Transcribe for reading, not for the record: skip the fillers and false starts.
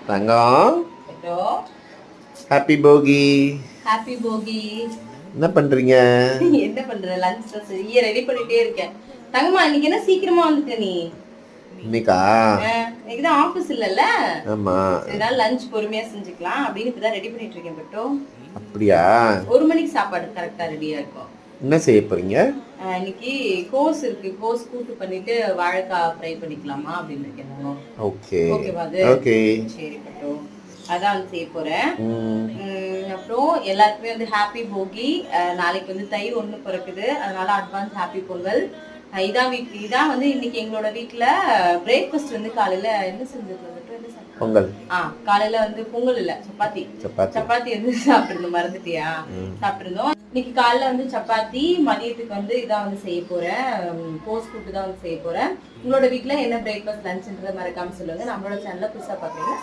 தங்கம் hello happy போகி. Happy போகி. என்ன பண்றீங்க? என்ன பண்ற? லஞ்ச் செய்ய ரெடி பண்ணிட்டே இருக்கேன். தங்கம்மா இன்னைக்கு என்ன சீக்கிரமா வந்துட்ட நீ? இன்னைக்கா? இன்னைக்கு தான் ஆபீஸ் இல்லல்ல. ஆமா. இதனால லஞ்ச் பொறுமையா செஞ்சுக்கலாம் அப்படின்னு இப்பதான் ரெடி பண்ணிட்டு இருக்கேன் பட்டோ. அப்படியா? 1 மணிக்கு சாப்பாடு கரெக்டா ரெடியா இருக்கும். என்ன செய்ய போறீங்க? இன்னைக்கு கோஸ் இருக்கு. கோஸ் கூட்டு பண்ணிட்டு வாழைக்காய் ஃப்ரை பண்ணிக்கலாமா அப்படின்னு இருக்கேன். ஓகே. ஓகேவா அது? ஓகே. சரி பட்டோ. அதான் வந்து செய்ய போறேன். அப்புறம் எல்லாருக்குமே வந்து ஹாப்பி போகி. நாளைக்கு வந்து தை 1 பிறக்குது. அதனால அட்வான்ஸ் ஹாப்பி பொங்கல். இதான் வந்து இன்னைக்கு எங்களோட வீட்டுல பிரேக்ஃபாஸ்ட் வந்து காலையில என்ன செஞ்சது வந்துட்டு பொங்கல். காலையில வந்து பொங்கல் இல்ல சப்பாத்தி வந்து சாப்பிட்டுருந்தோம். மறந்துட்டியா? சாப்பிட்டுருந்தோம். இன்னைக்கு காலைல வந்து சப்பாத்தி, மதியத்துக்கு வந்து இதான் வந்து செய்ய போறேன். கோஸ் கூட்டு தான் வந்து செய்ய போறேன். உங்களோட வீட்டுல என்ன பிரேக்ஃபாஸ்ட் லஞ்ச்ன்றத மறக்காம சொல்லுங்க. நம்மளோட சேனல்ல புதுசா பாக்குறீங்க